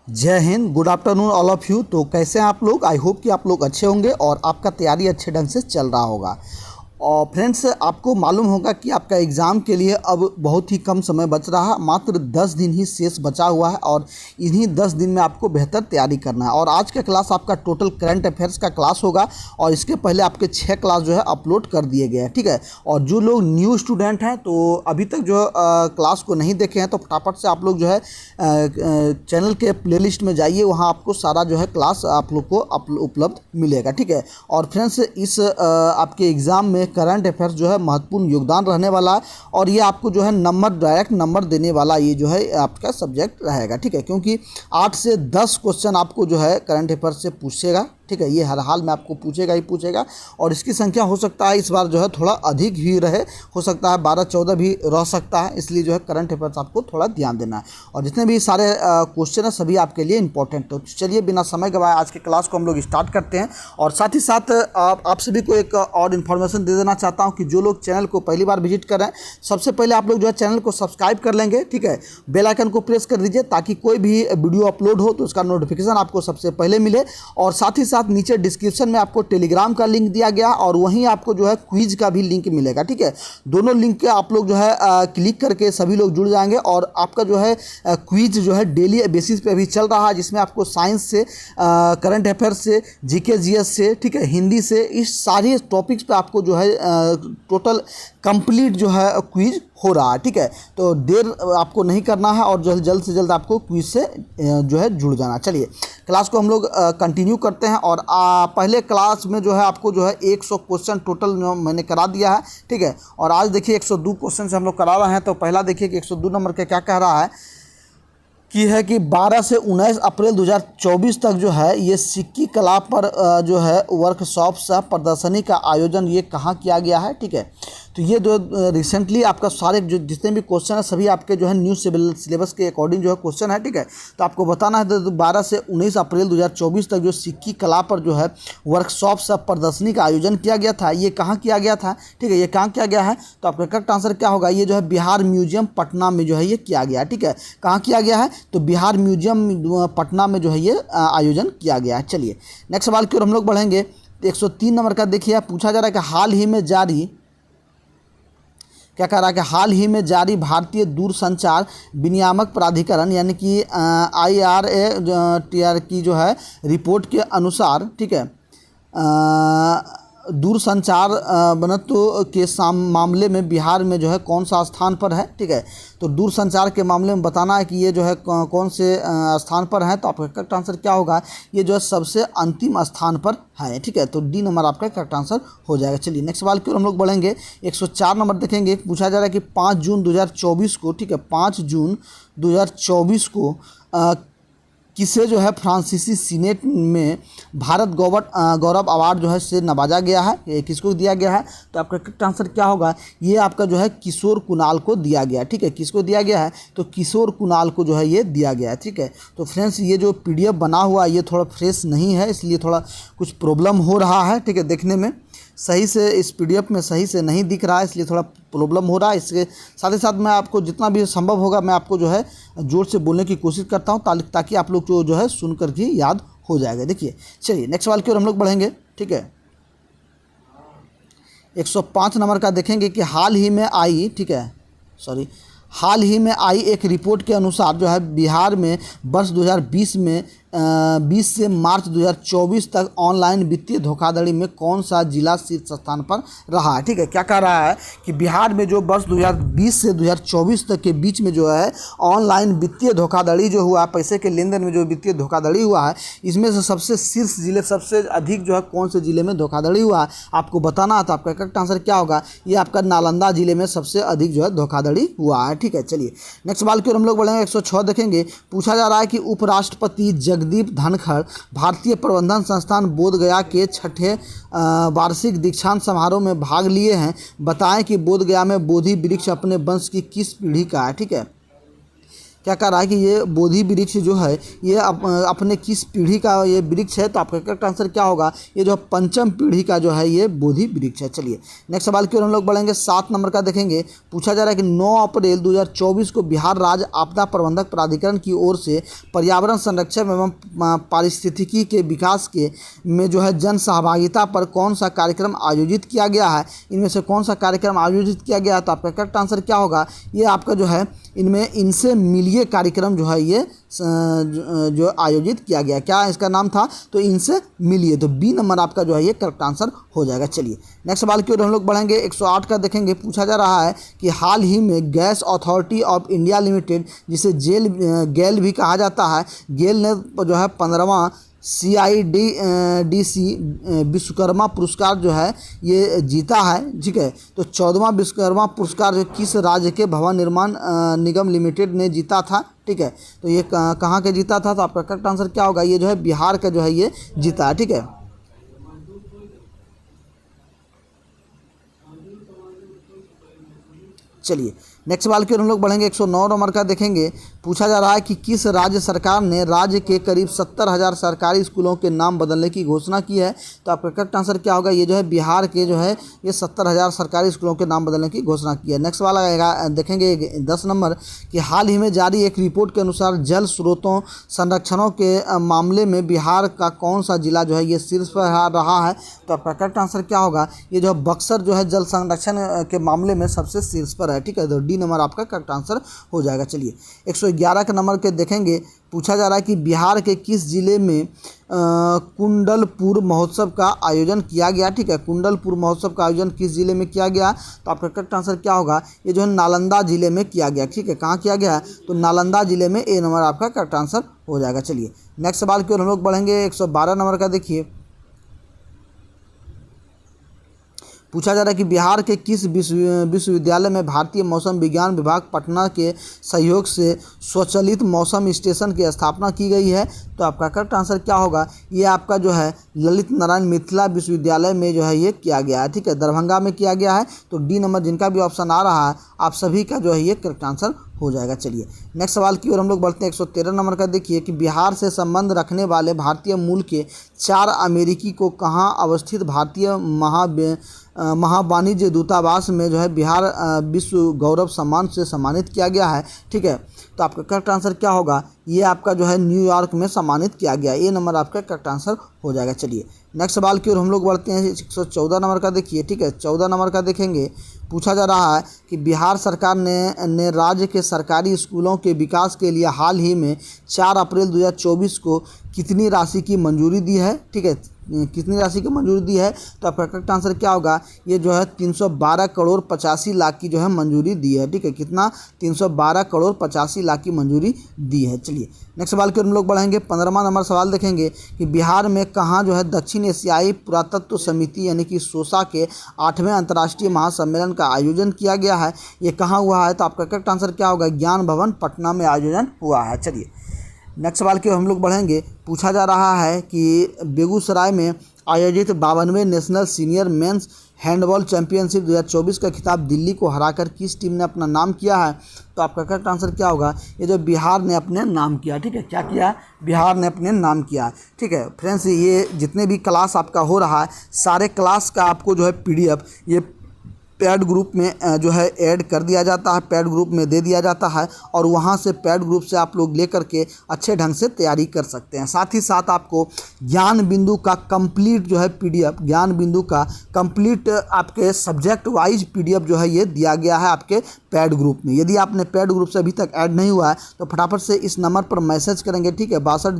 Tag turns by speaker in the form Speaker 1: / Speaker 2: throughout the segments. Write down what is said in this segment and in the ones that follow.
Speaker 1: जय Hind, good afternoon all of you. तो कैसे हैं आप लोग? आई होप कि आप लोग अच्छे होंगे और आपका तैयारी अच्छे ढंग से चल रहा होगा। और फ्रेंड्स, आपको मालूम होगा कि आपका एग्ज़ाम के लिए अब बहुत ही कम समय बच रहा है, मात्र 10 दिन ही शेष बचा हुआ है और इन्हीं 10 दिन में आपको बेहतर तैयारी करना है। और आज का क्लास आपका टोटल करंट अफेयर्स का क्लास होगा और इसके पहले आपके 6 क्लास जो है अपलोड कर दिए गए हैं, ठीक है। और जो लोग न्यू स्टूडेंट हैं तो अभी तक जो क्लास को नहीं देखे हैं तो फटाफट से आप लोग जो है चैनल के प्लेलिस्ट में जाइए, वहाँ आपको सारा जो है क्लास आप लोग को उपलब्ध मिलेगा, ठीक है। और फ्रेंड्स, इस आपके एग्ज़ाम में करंट अफेयर्स जो है महत्वपूर्ण योगदान रहने वाला है और ये आपको जो है डायरेक्ट नंबर देने वाला ये जो है आपका सब्जेक्ट रहेगा, ठीक है। क्योंकि 8 से 10 क्वेश्चन आपको जो है करंट अफेयर्स से पूछेगा, ठीक है। ये हर हाल में आपको पूछेगा ही पूछेगा और इसकी संख्या हो सकता है इस बार जो है थोड़ा अधिक ही रहे, हो सकता है 12-14 भी रह सकता है, इसलिए जो है करंट अफेयर्स आपको थोड़ा ध्यान देना है। और जितने भी सारे क्वेश्चन हैं सभी आपके लिए इंपॉर्टेंट। तो चलिए बिना समय गवाए आज के क्लास को हम लोग स्टार्ट करते हैं। और साथ ही साथ आप सभी को एक और इन्फॉर्मेशन दे देना चाहता हूँ कि जो लोग चैनल को पहली बार विजिट कर रहे हैं, सबसे पहले आप लोग जो है चैनल को सब्सक्राइब कर लेंगे, ठीक है। बेल आइकन को प्रेस कर दीजिए ताकि कोई भी वीडियो अपलोड हो तो उसका नोटिफिकेशन आपको सबसे पहले मिले। और साथ ही साथ नीचे डिस्क्रिप्शन में आपको टेलीग्राम का लिंक दिया गया और वहीं आपको जो है क्विज का भी लिंक मिलेगा, ठीक है। दोनों लिंक के आप लोग जो है क्लिक करके सभी लोग जुड़ जाएंगे और आपका जो है क्विज जो है डेली बेसिस पे अभी चल रहा है, जिसमें आपको साइंस से, करंट अफेयर्स से, जीके जीएस से, ठीक है, हिंदी से, इस सारे टॉपिक्स पे आपको जो है टोटल कंप्लीट जो है क्विज हो रहा है, ठीक है। तो देर आपको नहीं करना है और जल्द से जल्द आपको क्विज से जो है जुड़ जाना। चलिए क्लास को हम लोग कंटिन्यू करते हैं। और पहले क्लास में जो है आपको जो है 100 क्वेश्चन टोटल मैंने करा दिया है, ठीक है। और आज देखिए 102 क्वेश्चन से हम लोग करा रहे हैं। तो पहला देखिए कि 102 नंबर का क्या कह रहा है कि 12 से 19 अप्रैल 2024 तक जो है ये सिक्की कला पर जो है वर्कशॉप सह प्रदर्शनी का आयोजन ये कहाँ किया गया है, ठीक है। तो ये जो रिसेंटली आपका सारे जो जितने भी क्वेश्चन है सभी आपके जो है न्यू सिलेबस के अकॉर्डिंग जो है क्वेश्चन है, ठीक है। तो आपको बताना है तो 12 से 19 अप्रैल 2024 तक जो सिक्की कला पर जो है वर्कशॉप सह प्रदर्शनी का आयोजन किया गया था, ये कहाँ किया गया था, ठीक है। ये कहाँ किया गया है तो आपका करेक्ट आंसर क्या होगा? ये जो है बिहार म्यूजियम पटना में जो है ये किया गया है, ठीक है। कहाँ किया गया है तो बिहार म्यूजियम पटना में जो है ये आयोजन किया गया है। चलिए नेक्स्ट सवाल की ओर हम लोग बढ़ेंगे। 103 नंबर का देखिए, पूछा जा रहा है कि हाल ही में जारी, क्या कह रहा है कि हाल ही में जारी भारतीय दूरसंचार विनियामक प्राधिकरण यानी कि IRATR की जो है रिपोर्ट के अनुसार, ठीक है, दूरसंचार घनत्व के मामले में बिहार में जो है कौन सा स्थान पर है, ठीक है। तो दूरसंचार के मामले में बताना है कि ये जो है कौन से स्थान पर है। तो आपका करेक्ट आंसर क्या होगा? ये जो है सबसे अंतिम स्थान पर है, ठीक है। तो डी नंबर आपका करेक्ट आंसर हो जाएगा। चलिए नेक्स्ट सवाल की ओर हम लोग बढ़ेंगे। 104 नंबर देखेंगे। पूछा जा रहा है कि 5 जून 2024 को, ठीक है, 5 जून 2024 को किसे जो है फ्रांसीसी सीनेट में भारत गौरव अवार्ड जो है से नवाजा गया है, ये किसको दिया गया है? तो आपका करेक्ट आंसर क्या होगा? ये आपका जो है किशोर कुणाल को दिया गया, ठीक है। किसको दिया गया है? तो किशोर कुणाल को जो है ये दिया गया है, ठीक है। तो फ्रेंड्स, ये जो PDF बना हुआ ये थोड़ा फ्रेश नहीं है, इसलिए थोड़ा कुछ प्रॉब्लम हो रहा है, ठीक है। देखने में सही से इस PDF में सही से नहीं दिख रहा है, इसलिए थोड़ा प्रॉब्लम हो रहा है। इसके साथ ही साथ मैं आपको जितना भी संभव होगा मैं आपको जो है जोर से बोलने की कोशिश करता हूँ ताकि आप लोग को जो है सुनकर के याद हो जाएगा। देखिए चलिए नेक्स्ट सवाल की ओर हम लोग बढ़ेंगे, ठीक है। 105 नंबर का देखेंगे कि हाल ही में आई एक रिपोर्ट के अनुसार जो है बिहार में वर्ष 2020 में 20 से मार्च 2024 तक ऑनलाइन वित्तीय धोखाधड़ी में कौन सा जिला शीर्ष स्थान पर रहा है, ठीक है। क्या कह रहा है कि बिहार में जो वर्ष 2020 से 2024 तक के बीच में जो है ऑनलाइन वित्तीय धोखाधड़ी जो हुआ, पैसे के लेन देन में जो वित्तीय धोखाधड़ी हुआ है, इसमें से सबसे शीर्ष जिले, सबसे अधिक जो है कौन से जिले में धोखाधड़ी हुआ है आपको बताना है। तो आपका करेक्ट आंसर क्या होगा? ये आपका नालंदा जिले में सबसे अधिक जो है धोखाधड़ी हुआ है, ठीक है। चलिए नेक्स्ट सवाल की ओर हम लोग बढ़ेंगे। 106 देखेंगे। पूछा जा रहा है कि उपराष्ट्रपति जगदीप धनखड़ भारतीय प्रबंधन संस्थान बोधगया के 6ठे वार्षिक दीक्षांत समारोह में भाग लिए हैं। बताएं कि बोधगया में बोधि वृक्ष अपने वंश की किस पीढ़ी का है, ठीक है। क्या कह रहा है कि ये बोधि वृक्ष जो है ये अपने किस पीढ़ी का ये वृक्ष है, तो आपका करेक्ट आंसर क्या होगा, ये जो पंचम पीढ़ी का जो है ये बोधि वृक्ष है। चलिए नेक्स्ट सवाल की ओर हम लोग बढ़ेंगे। 7 नंबर का देखेंगे। पूछा जा रहा है कि 9 अप्रैल 2024 को बिहार राज्य आपदा प्रबंधक प्राधिकरण की ओर से पर्यावरण संरक्षण एवं पारिस्थितिकी के विकास के में जो है जन सहभागिता पर कौन सा कार्यक्रम आयोजित किया गया है, इनमें से कौन सा कार्यक्रम आयोजित किया गया है, तो आपका करेक्ट आंसर क्या होगा, ये आपका जो है इनमें इनसे मिलिए कार्यक्रम जो है ये जो आयोजित किया गया, क्या इसका नाम था, तो इनसे मिलिए, तो बी नंबर आपका जो है ये करेक्ट आंसर हो जाएगा। चलिए नेक्स्ट सवाल की ओर हम लोग बढ़ेंगे। 108 का देखेंगे। पूछा जा रहा है कि हाल ही में gas authority of India limited, जिसे गेल भी कहा जाता है, गेल ने जो है 15वां CIDC विश्वकर्मा पुरस्कार जो है ये जीता है। ठीक है, तो 14वां विश्वकर्मा पुरस्कार जो किस राज्य के भवन निर्माण निगम लिमिटेड ने जीता था। ठीक है, तो ये कहाँ के जीता था, तो आपका करेक्ट आंसर क्या होगा, ये जो है बिहार का जो है ये जीता है। ठीक है, चलिए नेक्स्ट सवाल की ओर हम लोग बढ़ेंगे। 109 नंबर का देखेंगे। पूछा जा रहा है कि किस राज्य सरकार ने राज्य के करीब 70,000 सरकारी स्कूलों के नाम बदलने की घोषणा की है, तो आपका करेक्ट आंसर क्या होगा, ये जो है बिहार के जो है ये 70,000 सरकारी स्कूलों के नाम बदलने की घोषणा की है। नेक्स्ट सवाल आएगा देखेंगे 10 नंबर कि हाल ही में जारी एक रिपोर्ट के अनुसार जल स्रोतों संरक्षणों के मामले में बिहार का कौन सा जिला जो है ये शीर्ष पर रहा है, तो आपका करेक्ट आंसर क्या होगा, ये जो बक्सर जो है जल संरक्षण के मामले में सबसे शीर्ष पर है। ठीक है, तो डी नंबर आपका करेक्ट आंसर हो जाएगा। चलिए 111 के नंबर के देखेंगे। पूछा जा रहा है कि बिहार के किस जिले में कुंडलपुर महोत्सव का आयोजन किया गया। ठीक है, कुंडलपुर महोत्सव का आयोजन किस जिले में किया गया, तो आपका करेक्ट आंसर क्या होगा, ये जो है नालंदा जिले में किया गया। ठीक है, कहाँ किया गया, तो नालंदा जिले में, ए नंबर आपका करेक्ट आंसर हो जाएगा। चलिए नेक्स्ट सवाल की ओर हम लोग बढ़ेंगे। 112 नंबर का देखिए। पूछा जा रहा है कि बिहार के किस विश्वविद्यालय में भारतीय मौसम विज्ञान विभाग पटना के सहयोग से स्वचालित मौसम स्टेशन की स्थापना की गई है, तो आपका करेक्ट आंसर क्या होगा, ये आपका जो है ललित नारायण मिथिला विश्वविद्यालय में जो है ये किया गया है। ठीक है, दरभंगा में किया गया है, तो डी नंबर जिनका भी ऑप्शन आ रहा है आप सभी का जो है ये करेक्ट आंसर हो जाएगा। चलिए नेक्स्ट सवाल की ओर हम लोग बढ़ते हैं। 113 नंबर का देखिए कि बिहार से संबंध रखने वाले भारतीय मूल के 4 अमेरिकी को कहाँ अवस्थित भारतीय महावाणिज्य दूतावास में जो है बिहार विश्व गौरव सम्मान से सम्मानित किया गया है। ठीक है, तो आपका करेक्ट आंसर क्या होगा, ये आपका जो है न्यूयॉर्क में सम्मानित किया गया, ये नंबर आपका करेक्ट आंसर हो जाएगा। चलिए नेक्स्ट सवाल की ओर हम लोग बढ़ते हैं। 114 नंबर का देखिए। ठीक है, 14 नंबर का देखेंगे। पूछा जा रहा है कि बिहार सरकार ने राज्य के सरकारी स्कूलों के विकास के लिए हाल ही में 4 अप्रैल 2024 को कितनी राशि की मंजूरी दी है। ठीक है, कितनी राशि की मंजूरी दी है, तो आपका करेक्ट आंसर क्या होगा, ये जो है 312 करोड़ 85 लाख की जो है मंजूरी दी है। ठीक है, कितना, 312 करोड़ 85 लाख की मंजूरी दी है। चलिए नेक्स्ट सवाल की ओर हम लोग बढ़ेंगे। 15वां नंबर सवाल देखेंगे कि बिहार में कहाँ जो है दक्षिण एशियाई पुरातत्व समिति यानी कि सोसा के 8वें अंतर्राष्ट्रीय महासम्मेलन का आयोजन किया गया है, ये कहाँ हुआ है, तो आपका करेक्ट आंसर क्या होगा, ज्ञान भवन पटना में आयोजन हुआ है। चलिए नेक्स्ट सवाल की ओर हम लोग बढ़ेंगे। पूछा जा रहा है कि बेगूसराय में आयोजित 52वें national senior men's handball championship 2024 का खिताब दिल्ली को हराकर किस टीम ने अपना नाम किया है, तो आपका करेक्ट आंसर क्या होगा, ये जो बिहार ने अपने नाम किया। ठीक है, क्या किया, बिहार ने अपने नाम किया। ठीक है फ्रेंड्स, ये जितने भी क्लास आपका हो रहा है सारे क्लास का आपको जो है PDF ये पैड ग्रुप में जो है ऐड कर दिया जाता है, पैड ग्रुप में दे दिया जाता है, और वहाँ से पैड ग्रुप से आप लोग लेकर के अच्छे ढंग से तैयारी कर सकते हैं। साथ ही साथ आपको ज्ञान बिंदु का कंप्लीट जो है PDF, ज्ञान बिंदु का कंप्लीट आपके सब्जेक्ट वाइज PDF जो है ये दिया गया है आपके पैड ग्रुप में। यदि आपने पैड ग्रुप से अभी तक ऐड नहीं हुआ है तो फटाफट से इस नंबर पर मैसेज करेंगे। ठीक है, 62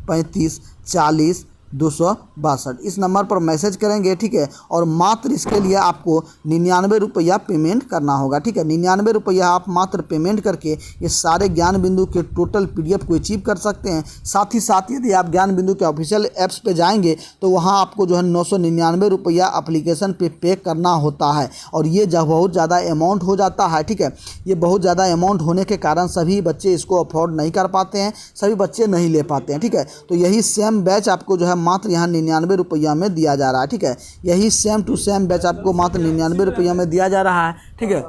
Speaker 1: 035 40 262 इस नंबर पर मैसेज करेंगे। ठीक है, और मात्र इसके लिए आपको 99 रुपया पेमेंट करना होगा। ठीक है, 99 रुपया आप मात्र पेमेंट करके ये सारे ज्ञान बिंदु के टोटल PDF को अचीव कर सकते हैं। साथ ही साथ यदि आप ज्ञान बिंदु के ऑफिशियल ऐप्स पे जाएंगे तो वहाँ आपको जो है 999 रुपया एप्लीकेशन पे करना होता है, और ये जब बहुत ज़्यादा अमाउंट हो जाता है। ठीक है, ये बहुत ज़्यादा अमाउंट होने के कारण सभी बच्चे इसको अफोर्ड नहीं कर पाते हैं, सभी बच्चे नहीं ले पाते हैं। ठीक है, तो यही सेम बैच आपको जो है मात्र यहाँ 99 रुपया में दिया जा रहा है। ठीक है, यही सेम टू सेम बैच आपको मात्र 99 रुपया में दिया जा रहा है। ठीक है,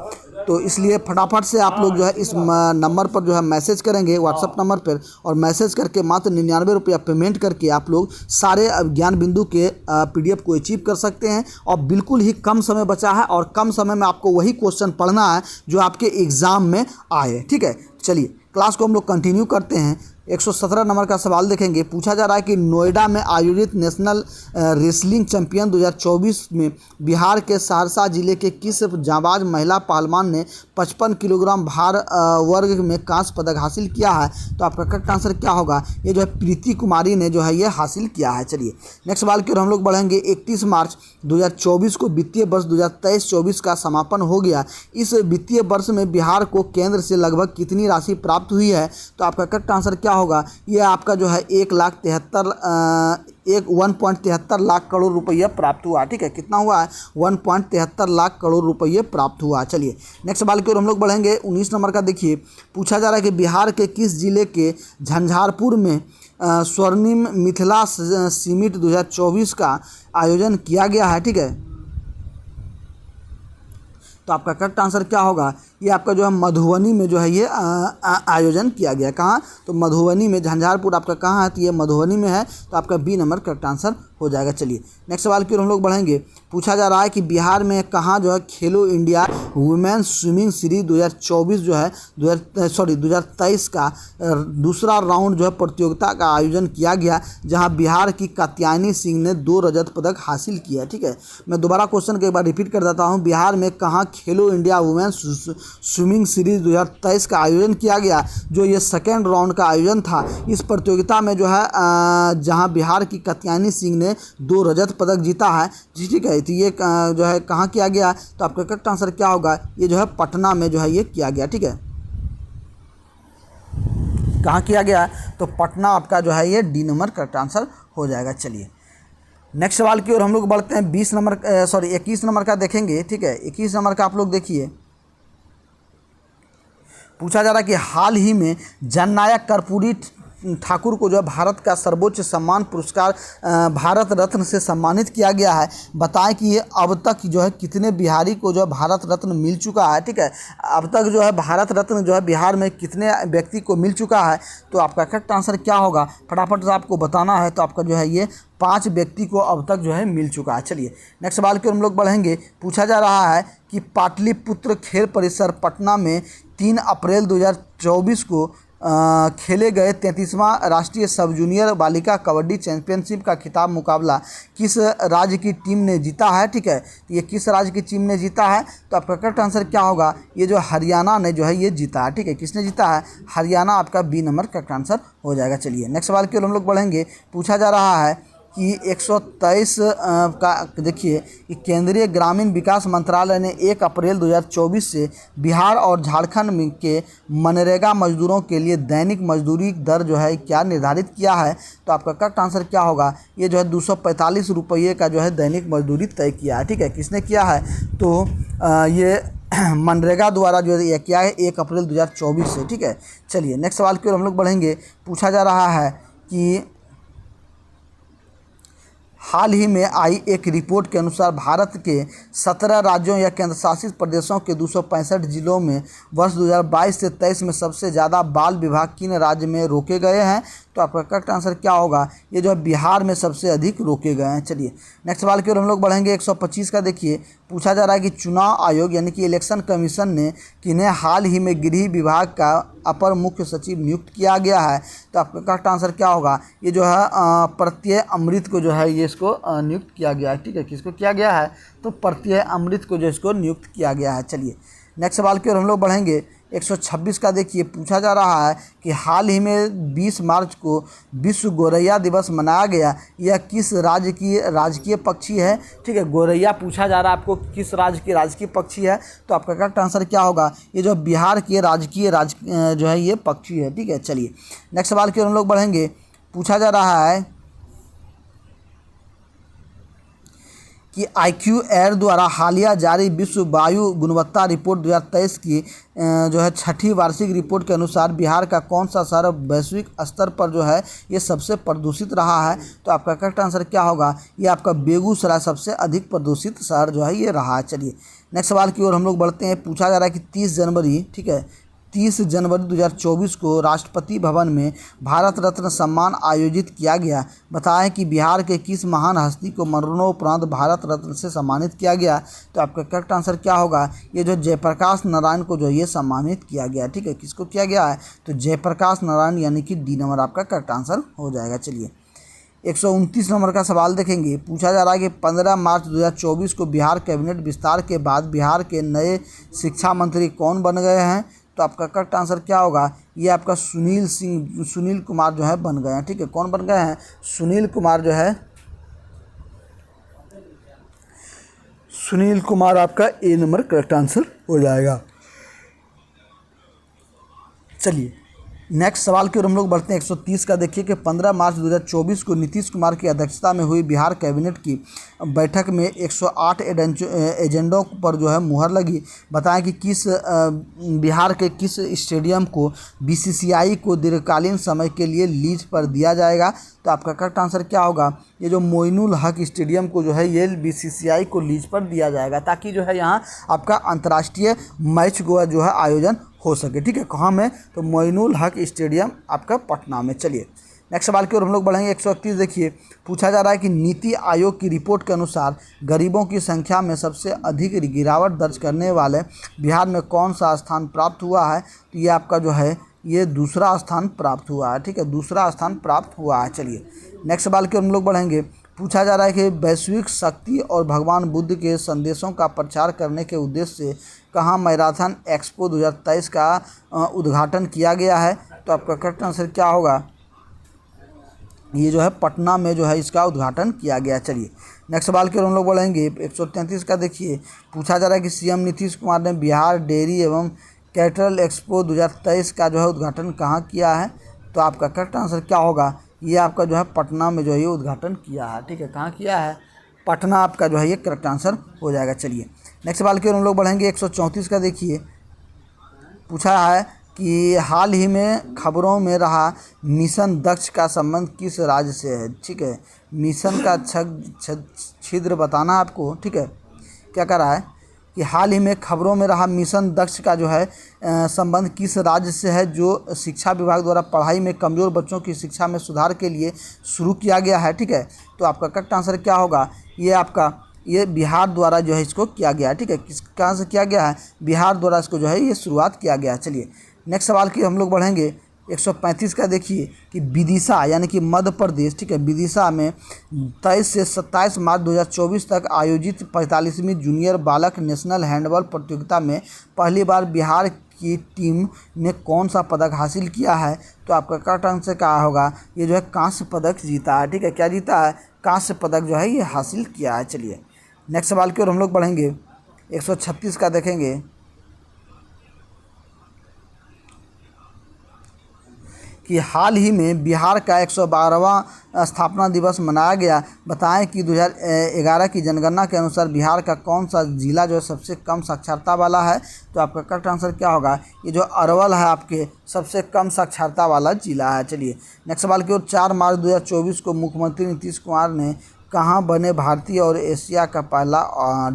Speaker 1: तो इसलिए फटाफट से आप लोग जो है इस नंबर पर जो है मैसेज करेंगे व्हाट्सअप नंबर पर, और मैसेज करके मात्र 99 रुपया पेमेंट करके आप लोग सारे ज्ञान बिंदु के PDF को अचीव कर सकते हैं। और बिल्कुल ही कम समय बचा है और कम समय में आपको वही क्वेश्चन पढ़ना है जो आपके एग्ज़ाम में आए। ठीक है, चलिए क्लास को हम लोग कंटिन्यू करते हैं। 117 नंबर का सवाल देखेंगे। पूछा जा रहा है कि नोएडा में आयोजित नेशनल रेसलिंग चैंपियन 2024 में बिहार के सहरसा जिले के किस जांबाज महिला पहलवान ने 55 किलोग्राम भार वर्ग में कांस्य पदक हासिल किया है? तो आपका करेक्ट आंसर क्या होगा? ये जो है प्रीति कुमारी ने जो है ये हासिल किया है। चलिए नेक्स्ट सवाल की ओर हम लोग बढ़ेंगे। 31 मार्च 2024 को वित्तीय वर्ष 2023-24 का समापन हो गया। इस वित्तीय वर्ष में बिहार को केंद्र से लगभग कितनी राशि प्राप्त हुई है? तो आपका करेक्ट आंसर क्या होगा? ये आपका जो है 1.73 लाख करोड़ रुपये प्राप्त हुआ। ठीक है, कितना हुआ है? 1.73 लाख करोड़ रुपये प्राप्त हुआ। चलिए नेक्स्ट सवाल की ओर हम लोग बढ़ेंगे। 19 नंबर का देखिए। पूछा जा रहा है कि बिहार के किस जिले के झंझारपुर में स्वर्णिम मिथिला समिट 2024 का आयोजन किया गया है? ठीक है, तो आपका करेक्ट आंसर क्या होगा? ये आपका जो है मधुबनी में जो है ये आयोजन किया गया। कहाँ? तो मधुबनी में। झंझारपुर आपका कहाँ है? तो ये मधुबनी में है। तो आपका बी नंबर करेक्ट आंसर हो जाएगा। चलिए नेक्स्ट सवाल की ओर हम लोग बढ़ेंगे। पूछा जा रहा है कि बिहार में कहाँ जो है खेलो इंडिया वुमेन्स स्विमिंग सीरीज 2024 जो है 2023 का दूसरा राउंड जो है प्रतियोगिता का आयोजन किया गया, जहां बिहार की कात्यायनी सिंह ने 2 रजत पदक हासिल किया। ठीक है, मैं दोबारा क्वेश्चन को एक बार रिपीट कर देता हूं। बिहार में कहाँ खेलो इंडिया वुमेन्स स्विमिंग सीरीज 2023 का आयोजन किया गया, जो ये सेकेंड राउंड का आयोजन था। इस प्रतियोगिता में जो है जहां बिहार की कात्यायनी सिंह ने 2 रजत पदक जीता है। ठीक है, तो ये जो है कहाँ किया गया? तो आपका करेक्ट आंसर क्या होगा? ये जो है पटना में जो है ये किया गया। ठीक है, कहाँ किया गया? तो पटना आपका जो है ये डी नंबर करेक्ट आंसर हो जाएगा। चलिए नेक्स्ट सवाल की ओर हम लोग बढ़ते हैं। 21 नंबर का देखेंगे। ठीक है, 21 नंबर का आप लोग देखिए। पूछा जा रहा है कि हाल ही में जननायक कर्पूरी ठाकुर को जो है भारत का सर्वोच्च सम्मान पुरस्कार भारत रत्न से सम्मानित किया गया है। बताएं कि ये अब तक जो है कितने बिहारी को जो है भारत रत्न मिल चुका है? ठीक है, अब तक जो है भारत रत्न जो है बिहार में कितने व्यक्ति को मिल चुका है? तो आपका करेक्ट आंसर क्या होगा? फटाफट से आपको बताना है। तो आपका जो है ये 5 व्यक्ति को अब तक जो है मिल चुका है। चलिए नेक्स्ट सवाल की ओर हम लोग बढ़ेंगे। पूछा जा रहा है कि पाटलिपुत्र खेल परिसर पटना में 3 अप्रैल 2024 को खेले गए 33वां राष्ट्रीय सब जूनियर बालिका कबड्डी चैंपियनशिप का खिताब मुकाबला किस राज्य की टीम ने जीता है? ठीक है, तो ये किस राज्य की टीम ने जीता है? तो आपका करेक्ट आंसर क्या होगा? ये जो हरियाणा ने जो है ये जीता है। ठीक है, किसने जीता है? हरियाणा आपका बी नंबर करेक्ट आंसर हो जाएगा। चलिए नेक्स्ट सवाल की ओर हम लोग बढ़ेंगे। पूछा जा रहा है कि 123 का देखिए कि केंद्रीय ग्रामीण विकास मंत्रालय ने 1 अप्रैल 2024 से बिहार और झारखंड के मनरेगा मजदूरों के लिए दैनिक मजदूरी दर जो है क्या निर्धारित किया है? तो आपका करेक्ट आंसर क्या होगा? ये जो है 245 रुपये का जो है दैनिक मजदूरी तय किया है। ठीक है, किसने किया है? तो ये मनरेगा द्वारा जो है किया है 1 अप्रैल 2024 से। ठीक है, चलिए नेक्स्ट सवाल की ओर हम लोग बढ़ेंगे। पूछा जा रहा है कि हाल ही में आई एक रिपोर्ट के अनुसार भारत के 17 राज्यों या केंद्रशासित प्रदेशों के 265 जिलों में वर्ष 2022 से 23 में सबसे ज़्यादा बाल विवाह किन राज्य में रोके गए हैं? तो आपका करेक्ट आंसर क्या होगा? ये जो है बिहार में सबसे अधिक रोके गए हैं। चलिए नेक्स्ट सवाल की ओर हम लोग बढ़ेंगे। 125 का देखिए। पूछा जा रहा है कि चुनाव आयोग यानी कि इलेक्शन कमीशन ने किन्हें हाल ही में गृह विभाग का अपर मुख्य सचिव नियुक्त किया गया है? तो आपका करेक्ट आंसर क्या होगा? ये जो है प्रत्यय अमृत को जो है ये इसको नियुक्त किया गया है। ठीक है, किसको किया गया है? तो प्रत्यय अमृत को जो इसको नियुक्त किया गया है। चलिए नेक्स्ट सवाल की ओर हम लोग बढ़ेंगे। 126 का देखिए। पूछा जा रहा है कि हाल ही में 20 मार्च को विश्व गोरैया दिवस मनाया गया। यह किस राज्य की राजकीय पक्षी है? ठीक है, गोरैया पूछा जा रहा है आपको किस राज्य की राजकीय पक्षी है? तो आपका करेक्ट आंसर क्या होगा? ये जो बिहार की राजकीय जो है ये पक्षी है। ठीक है, चलिए नेक्स्ट सवाल की ओर हम लोग बढ़ेंगे। पूछा जा रहा है कि IQ एयर द्वारा हालिया जारी विश्व वायु गुणवत्ता रिपोर्ट 2023 की जो है छठी वार्षिक रिपोर्ट के अनुसार बिहार का कौन सा शहर वैश्विक स्तर पर जो है ये सबसे प्रदूषित रहा है। तो आपका करेक्ट आंसर क्या होगा, ये आपका बेगूसराय सबसे अधिक प्रदूषित शहर जो है ये रहा है। चलिए नेक्स्ट सवाल की ओर हम लोग बढ़ते हैं। पूछा जा रहा है कि 30 जनवरी, ठीक है, 30 जनवरी 2024 को राष्ट्रपति भवन में भारत रत्न सम्मान आयोजित किया गया। बताएं कि बिहार के किस महान हस्ती को मरणोपरांत भारत रत्न से सम्मानित किया गया। तो आपका करेक्ट आंसर क्या होगा, ये जो जयप्रकाश नारायण को जो ये सम्मानित किया गया। ठीक है, किसको किया गया है, तो जयप्रकाश नारायण यानी कि डी नंबर आपका करेक्ट आंसर हो जाएगा। चलिए 129 नंबर का सवाल देखेंगे। पूछा जा रहा है कि 15 मार्च 2024 को बिहार कैबिनेट विस्तार के बाद बिहार के नए शिक्षा मंत्री कौन बन गए हैं। तो आपका करेक्ट आंसर क्या होगा, ये आपका सुनील कुमार जो है बन गए हैं। ठीक है, कौन बन गए हैं, सुनील कुमार जो है, सुनील कुमार आपका ए नंबर करेक्ट आंसर हो जाएगा। चलिए नेक्स्ट सवाल की ओर हम लोग बढ़ते हैं। 130 का देखिए कि 15 मार्च 2024 को नीतीश कुमार की अध्यक्षता में हुई बिहार कैबिनेट की बैठक में 108 एजेंडों पर जो है मुहर लगी। बताएं कि बिहार के किस स्टेडियम को BCCI को दीर्घकालीन समय के लिए लीज पर दिया जाएगा। तो आपका करेक्ट आंसर क्या होगा, ये जो मोइनुल हक स्टेडियम को जो है ये BCCI को लीज पर दिया जाएगा ताकि जो है यहाँ आपका अंतर्राष्ट्रीय मैच जो है आयोजन हो सके। ठीक है, कहाँ में, तो मोइनुल हक स्टेडियम आपका पटना में। चलिए नेक्स्ट सवाल की ओर हम लोग बढ़ेंगे। 131 देखिए, पूछा जा रहा है कि नीति आयोग की रिपोर्ट के अनुसार गरीबों की संख्या में सबसे अधिक गिरावट दर्ज करने वाले बिहार में कौन सा स्थान प्राप्त हुआ है। तो ये आपका जो है ये दूसरा स्थान प्राप्त हुआ है। ठीक है, दूसरा स्थान प्राप्त हुआ है। चलिए नेक्स्ट सवाल की ओर हम लोग बढ़ेंगे। पूछा जा रहा है कि वैश्विक शक्ति और भगवान बुद्ध के संदेशों का प्रचार करने के उद्देश्य से कहाँ मैराथन एक्सपो 2023 का उद्घाटन किया गया है। तो आपका करेक्ट आंसर क्या होगा, ये जो है पटना में जो है इसका उद्घाटन किया गया। चलिए नेक्स्ट सवाल की ओर हम लोग बोलेंगे। 133 का देखिए, पूछा जा रहा है कि CM नीतीश कुमार ने बिहार डेयरी एवं कैटरल एक्सपो 2023 का जो है उद्घाटन कहाँ किया है। तो आपका करेक्ट आंसर क्या होगा, ये आपका जो है पटना में जो है ये उद्घाटन किया है। ठीक है, कहाँ किया है, पटना आपका जो है ये करेक्ट आंसर हो जाएगा। चलिए नेक्स्ट सवाल की ओर हम लोग बढ़ेंगे। 134 का देखिए, पूछा है कि हाल ही में खबरों में रहा मिशन दक्ष का संबंध किस राज्य से है। ठीक है, मिशन का छिद्र बताना आपको। ठीक है, क्या कर रहा है कि हाल ही में खबरों में रहा मिशन दक्ष का जो है संबंध किस राज्य से है, जो शिक्षा विभाग द्वारा पढ़ाई में कमज़ोर बच्चों की शिक्षा में सुधार के लिए शुरू किया गया है। ठीक है, तो आपका करेक्ट आंसर क्या होगा, ये बिहार द्वारा जो है इसको किया गया है। ठीक है, किस कहाँ से किया गया है, बिहार द्वारा इसको जो है ये शुरुआत किया गया है। चलिए नेक्स्ट सवाल की हम लोग बढ़ेंगे। 135 का देखिए कि विदिशा यानी कि मध्य प्रदेश, ठीक है, विदिशा में 23 से 27 मार्च 2024 तक आयोजित 45वीं जूनियर बालक नेशनल हैंडबॉल प्रतियोगिता में पहली बार बिहार की टीम ने कौन सा पदक हासिल किया है। तो आपका करेक्ट आंसर क्या होगा, ये जो है कांस्य पदक जीता है। ठीक है, क्या जीता है, कांस्य पदक जो है ये हासिल किया है। चलिए नेक्स्ट सवाल की ओर हम लोग बढ़ेंगे। 136 का देखेंगे कि हाल ही में बिहार का 112वां स्थापना दिवस मनाया गया। बताएं कि 2011 की जनगणना के अनुसार बिहार का कौन सा जिला जो है सबसे कम साक्षरता वाला है। तो आपका करेक्ट आंसर क्या होगा, ये जो अरवल है आपके सबसे कम साक्षरता वाला जिला है। चलिए नेक्स्ट सवाल की ओर। 4 मार्च 2024 को मुख्यमंत्री नीतीश कुमार ने कहाँ बने भारतीय और एशिया का पहला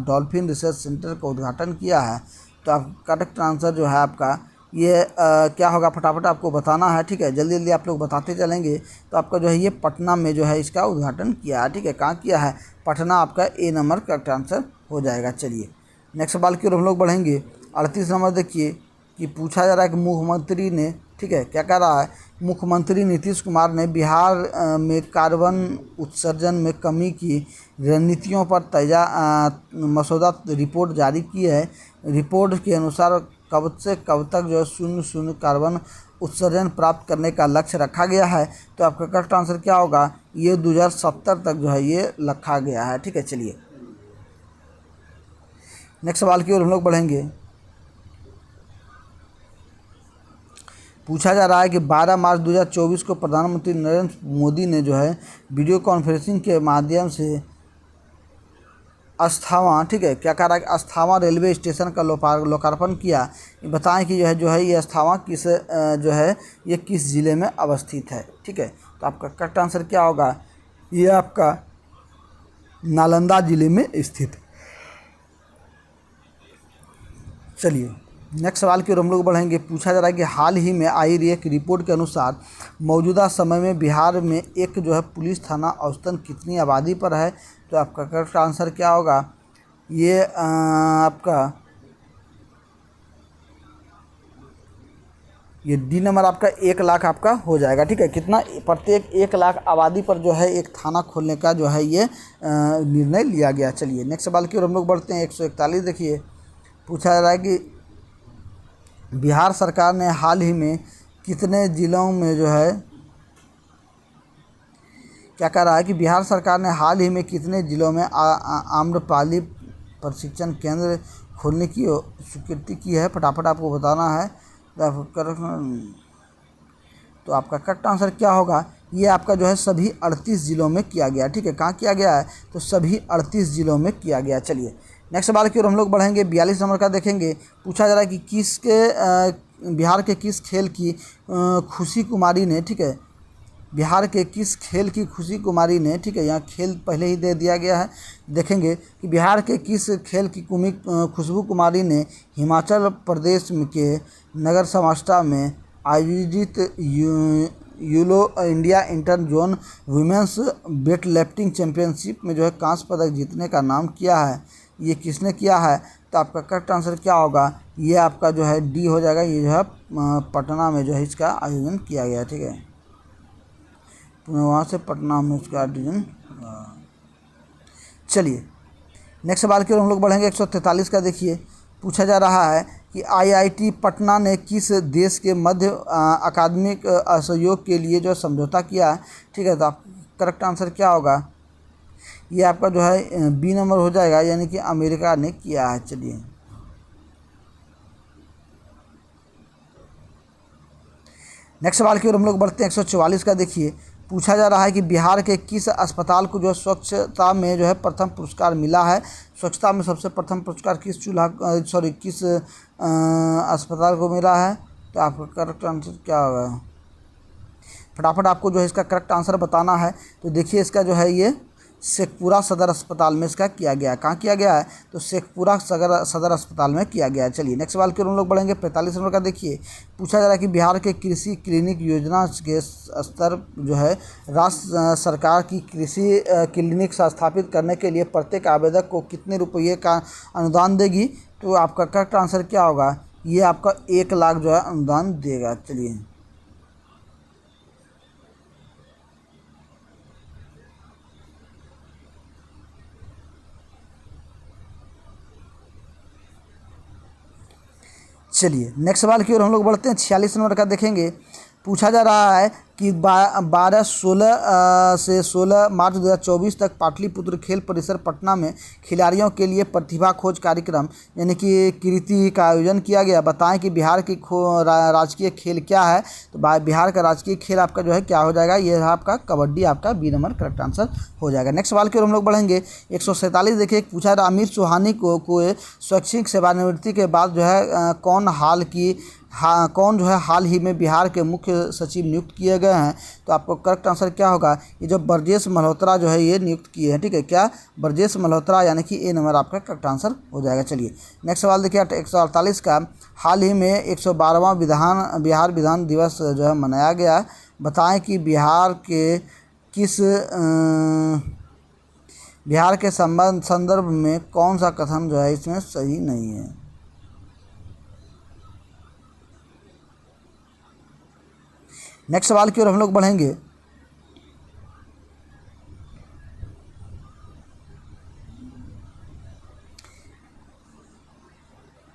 Speaker 1: डॉल्फिन रिसर्च सेंटर का उद्घाटन किया है। तो आप करेक्ट आंसर जो है आपका ये क्या होगा, फटाफट आपको बताना है। ठीक है, जल्दी जल्दी आप लोग बताते चलेंगे। तो आपका जो है ये पटना में जो है इसका उद्घाटन किया है। ठीक है, कहाँ किया है, पटना आपका ए नंबर करेक्ट आंसर हो जाएगा। चलिए नेक्स्ट सवाल की ओर हम लोग बढ़ेंगे। 38 नंबर देखिए कि पूछा जा रहा है कि मुख्यमंत्री ने, ठीक है, क्या कह रहा है, मुख्यमंत्री नीतीश कुमार ने बिहार में कार्बन उत्सर्जन में कमी की रणनीतियों पर मसौदा रिपोर्ट जारी की है। रिपोर्ट के अनुसार कब से कब तक जो है 0 कार्बन उत्सर्जन प्राप्त करने का लक्ष्य रखा गया है। तो आपका करेक्ट आंसर क्या होगा, ये 2070 तक जो है ये रखा गया है। ठीक है, चलिए नेक्स्ट सवाल की ओर हम लोग बढ़ेंगे। पूछा जा रहा है कि 12 मार्च 2024 को प्रधानमंत्री नरेंद्र मोदी ने जो है वीडियो कॉन्फ्रेंसिंग के माध्यम से अस्थावां, ठीक है, क्या कह रहा है कि अस्थावां रेलवे स्टेशन का लोकार्पण किया। ये बताएं कि जो है ये अस्थावां किस जो है ये किस ज़िले में अवस्थित है। ठीक है, तो आपका करेक्ट आंसर क्या होगा, ये आपका नालंदा ज़िले में स्थित। चलिए नेक्स्ट सवाल की ओर हम लोग बढ़ेंगे। पूछा जा रहा है कि हाल ही में आई एक रिपोर्ट के अनुसार मौजूदा समय में बिहार में एक जो है पुलिस थाना औसतन कितनी आबादी पर है। तो आपका करेक्ट आंसर क्या होगा, ये आपका ये डी नंबर आपका 1 लाख आपका हो जाएगा। ठीक है, कितना, प्रत्येक 1 लाख आबादी पर जो है एक थाना खोलने का जो है ये निर्णय लिया गया। चलिए नेक्स्ट सवाल की ओर हम लोग बढ़ते हैं। 141 देखिए, पूछा जा रहा है कि बिहार सरकार ने हाल ही में कितने ज़िलों में जो है, क्या कह रहा है कि बिहार सरकार ने हाल ही में कितने ज़िलों में आम्रपाली प्रशिक्षण केंद्र खोलने की स्वीकृति की है। फटाफट आपको बताना है। तो आपका करेक्ट आंसर क्या होगा, ये आपका जो है सभी 38 ज़िलों में किया गया। ठीक है, कहाँ किया गया है, तो सभी 38 ज़िलों में किया गया। चलिए नेक्स्ट सवाल की ओर हम लोग बढ़ेंगे। 42 नंबर का देखेंगे। पूछा जा रहा है कि बिहार के किस खेल की खुशी कुमारी ने, ठीक है, बिहार के किस खेल की खुशी कुमारी ने, ठीक है, यहाँ खेल पहले ही दे दिया गया है। देखेंगे कि बिहार के किस खेल की खुशबू कुमारी ने हिमाचल प्रदेश के नगर समाष्टा में आयोजित yellow India inter zone women's weight lifting championship में जो है कांस्य पदक जीतने का नाम किया है। ये किसने किया है। तो आपका करेक्ट आंसर क्या होगा, ये आपका जो है डी हो जाएगा। ये जो है पटना में जो है इसका आयोजन किया गया। ठीक है, वहाँ से पटना में इसका आयोजन। चलिए नेक्स्ट सवाल की ओर हम लोग बढ़ेंगे। 143 का देखिए, पूछा जा रहा है कि आईआईटी पटना ने किस देश के मध्य अकादमिक सहयोग के लिए जो समझौता किया है। ठीक है, तो आप करेक्ट आंसर क्या होगा, ये आपका जो है बी नंबर हो जाएगा, यानी कि अमेरिका ने किया है। चलिए नेक्स्ट सवाल की ओर हम लोग बढ़ते हैं। 144 का देखिए, पूछा जा रहा है कि बिहार के किस अस्पताल को जो स्वच्छता में जो है प्रथम पुरस्कार मिला है। स्वच्छता में सबसे प्रथम पुरस्कार किस अस्पताल को मिला है। तो आपका करेक्ट आंसर क्या होगा, फटाफट आपको जो है इसका करेक्ट आंसर बताना है। तो देखिए इसका जो है ये शेखपुरा सदर अस्पताल में इसका किया गया है। कहाँ किया गया है, तो शेखपुरा सदर अस्पताल में किया गया है। चलिए नेक्स्ट सवाल की ओर हम लोग बढ़ेंगे। 45 नंबर का देखिए, पूछा जा रहा है कि बिहार के कृषि क्लिनिक योजना के स्तर जो है राज्य सरकार की कृषि क्लिनिक स्थापित करने के लिए प्रत्येक आवेदक को कितने रुपये का अनुदान देगी। तो आपका करेक्ट आंसर क्या होगा, ये आपका 1 लाख जो है अनुदान देगा। चलिए चलिए नेक्स्ट सवाल की ओर हम लोग बढ़ते हैं। 46 नंबर का देखेंगे। पूछा जा रहा है कि 16 से 16 मार्च 2024 तक पाटलिपुत्र खेल परिसर पटना में खिलाड़ियों के लिए प्रतिभा खोज कार्यक्रम यानी कि कृति का आयोजन किया गया। बताएं कि बिहार की राजकीय खेल क्या है। तो बिहार का राजकीय खेल आपका जो है क्या हो जाएगा, ये है आपका कबड्डी। आपका बी नंबर करेक्ट आंसर हो जाएगा। नेक्स्ट सवाल की ओर हम लोग बढ़ेंगे। 147 देखिए, पूछा रहा अमीर सुहानी को शैक्षिक सेवानिवृत्ति के बाद जो है कौन जो है हाल ही में बिहार के मुख्य सचिव नियुक्त किए गए हैं। तो आपको करेक्ट आंसर क्या होगा, ये जो ब्रजेश मल्होत्रा जो है ये नियुक्त किए हैं। ठीक है, क्या, ब्रजेश मल्होत्रा, यानी कि ए नंबर आपका करेक्ट आंसर हो जाएगा। चलिए नेक्स्ट सवाल देखिए 148 का। हाल ही में 112वां बिहार विधान दिवस जो है मनाया गया। बताएं कि बिहार के संदर्भ में कौन सा कथन जो है इसमें सही नहीं है। नेक्स्ट सवाल की ओर हम लोग बढ़ेंगे।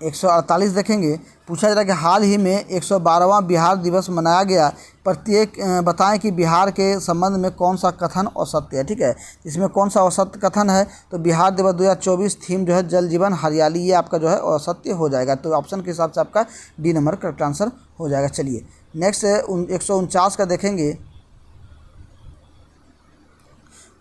Speaker 1: 148 देखेंगे। पूछा जा रहा है कि हाल ही में 112वां बिहार दिवस मनाया गया। बताएं कि बिहार के संबंध में कौन सा कथन असत्य है। ठीक है, इसमें कौन सा असत्य कथन है। तो बिहार दिवस 2024 थीम जो है जल जीवन हरियाली, ये आपका जो है असत्य हो जाएगा। तो ऑप्शन के हिसाब से आपका डी नंबर करेक्ट आंसर हो जाएगा। चलिए नेक्स्ट 149 का देखेंगे।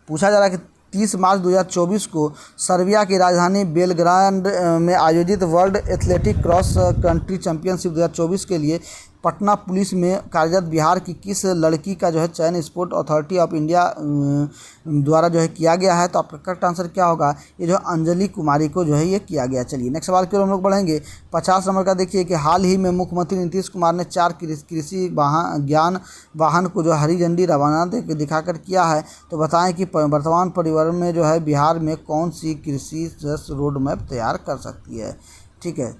Speaker 1: पूछा जा रहा है कि 30 मार्च 2024 को सर्बिया की राजधानी बेलग्राड में आयोजित world athletic cross country championship 2024 के लिए पटना पुलिस में कार्यरत बिहार की किस लड़की का जो है चयन स्पोर्ट अथॉरिटी ऑफ इंडिया द्वारा जो है किया गया है? तो आपका करेक्ट आंसर क्या होगा? ये जो अंजलि कुमारी को जो है ये किया गया। चलिए नेक्स्ट सवाल की ओर हम लोग बढ़ेंगे। 50 नंबर का देखिए कि हाल ही में मुख्यमंत्री नीतीश कुमार ने 4 कृषि ज्ञान वाहन को जो हरी झंडी रवाना दिखाकर किया है। तो बताएं कि वर्तमान परिवर्तन में जो है बिहार में कौन सी कृषि रोड मैप तैयार कर सकती है? ठीक है,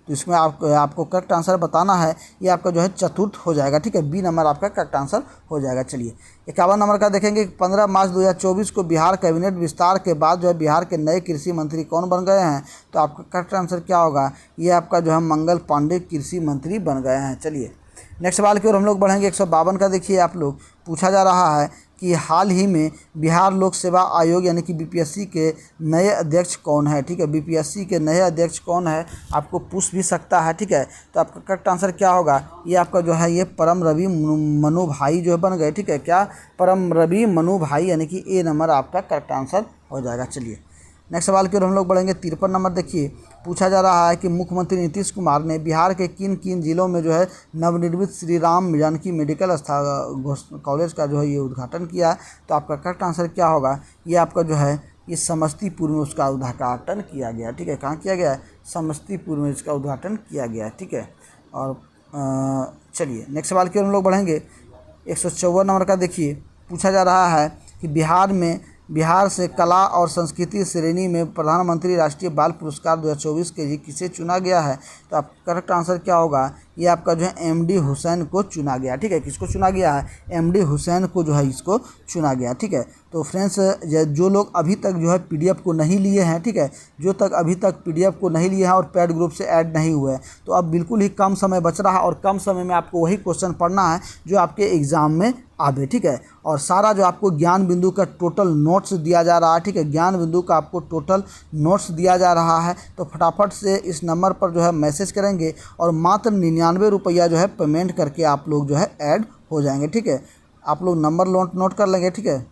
Speaker 1: तो इसमें आपको करेक्ट आंसर बताना है। ये आपका जो है चतुर्थ हो जाएगा। ठीक है, बी नंबर आपका करेक्ट आंसर हो जाएगा। चलिए 51 नंबर का देखेंगे। 15 मार्च 2024 को बिहार कैबिनेट विस्तार के बाद जो है बिहार के नए कृषि मंत्री कौन बन गए हैं? तो आपका करेक्ट आंसर क्या होगा? ये आपका जो है मंगल पांडे कृषि मंत्री बन गए हैं। चलिए नेक्स्ट सवाल की ओर हम लोग बढ़ेंगे। 152 का देखिए आप लोग, पूछा जा रहा है कि हाल ही में बिहार लोक सेवा आयोग यानी कि बीपीएससी के नए अध्यक्ष कौन है? ठीक है, बीपीएससी के नए अध्यक्ष कौन है आपको पूछ भी सकता है। ठीक है, तो आपका करेक्ट आंसर क्या होगा? ये आपका जो है ये परम रवि मनु भाई जो है बन गए। ठीक है, क्या? परम रवि मनु भाई यानी कि ए नंबर आपका करेक्ट आंसर हो जाएगा। चलिए नेक्स्ट सवाल की ओर हम लोग बढ़ेंगे। 53 नंबर देखिए, पूछा जा रहा है कि मुख्यमंत्री नीतीश कुमार ने बिहार के किन किन जिलों में जो है नवनिर्मित श्री राम जानकी मेडिकल कॉलेज का जो है ये उद्घाटन किया है? तो आपका करेक्ट आंसर क्या होगा? ये आपका जो है ये समस्तीपुर में उसका उद्घाटन किया गया। ठीक है, कहाँ किया गया है? समस्तीपुर में इसका उद्घाटन किया गया है। ठीक है, और चलिए नेक्स्ट सवाल की ओर हम लोग बढ़ेंगे। 154 नंबर का देखिए, पूछा जा रहा है कि बिहार से कला और संस्कृति श्रेणी में प्रधानमंत्री राष्ट्रीय बाल पुरस्कार 2024 के लिए किसे चुना गया है? तो आप करेक्ट आंसर क्या होगा? ये आपका जो है एमडी हुसैन को चुना गया। ठीक है, किसको चुना गया है? एमडी हुसैन को जो है इसको चुना गया। ठीक है, तो फ्रेंड्स जो लोग अभी तक जो है पीडीएफ को नहीं लिए हैं, ठीक है, जो तक अभी तक पीडीएफ को नहीं लिए हैं और पेड ग्रुप से ऐड नहीं हुए हैं, तो अब बिल्कुल ही कम समय बच रहा है और कम समय में आपको वही क्वेश्चन पढ़ना है जो आपके एग्ज़ाम में आवे। ठीक है, और सारा जो आपको ज्ञान बिंदु का टोटल नोट्स दिया जा रहा है। ठीक है, ज्ञान बिंदु का आपको टोटल नोट्स दिया जा रहा है। तो फटाफट से इस नंबर पर जो है मैसेज करेंगे और मात्र 99 रुपया जो है पेमेंट करके आप लोग जो है ऐड हो जाएंगे। ठीक है, आप लोग नंबर नोट कर लेंगे। ठीक है,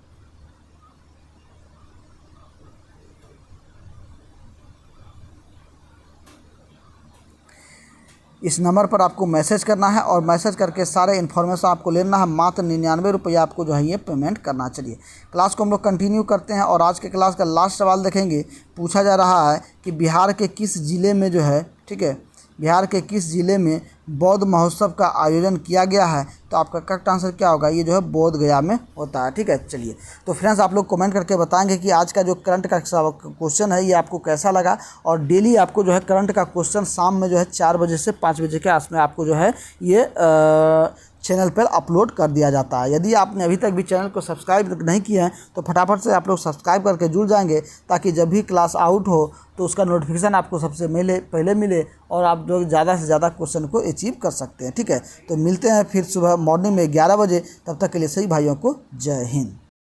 Speaker 1: इस नंबर पर आपको मैसेज करना है और मैसेज करके सारे इन्फॉर्मेशन आपको लेना है। मात्र 99 रुपया आपको जो है ये पेमेंट करना। चलिए क्लास को हम लोग कंटिन्यू करते हैं और आज के क्लास का लास्ट सवाल देखेंगे। पूछा जा रहा है कि बिहार के किस ज़िले में जो है, ठीक है, बिहार के किस ज़िले में बौद्ध महोत्सव का आयोजन किया गया है? तो आपका करेक्ट आंसर क्या होगा? ये जो है बोध गया में होता है। ठीक है, चलिए तो फ्रेंड्स आप लोग कमेंट करके बताएंगे कि आज का जो करंट का क्वेश्चन है ये आपको कैसा लगा। और डेली आपको जो है करंट का क्वेश्चन शाम में जो है 4 बजे से 5 बजे के आस में आपको जो है ये चैनल पर अपलोड कर दिया जाता है। यदि आपने अभी तक भी चैनल को सब्सक्राइब नहीं किया है तो फटाफट से आप लोग सब्सक्राइब करके जुड़ जाएंगे, ताकि जब भी क्लास आउट हो तो उसका नोटिफिकेशन आपको सबसे पहले मिले और आप लोग ज़्यादा से ज़्यादा क्वेश्चन को अचीव कर सकते हैं। ठीक है, तो मिलते हैं फिर सुबह मॉर्निंग में 11 बजे। तब तक के लिए सभी भाइयों को जय हिंद।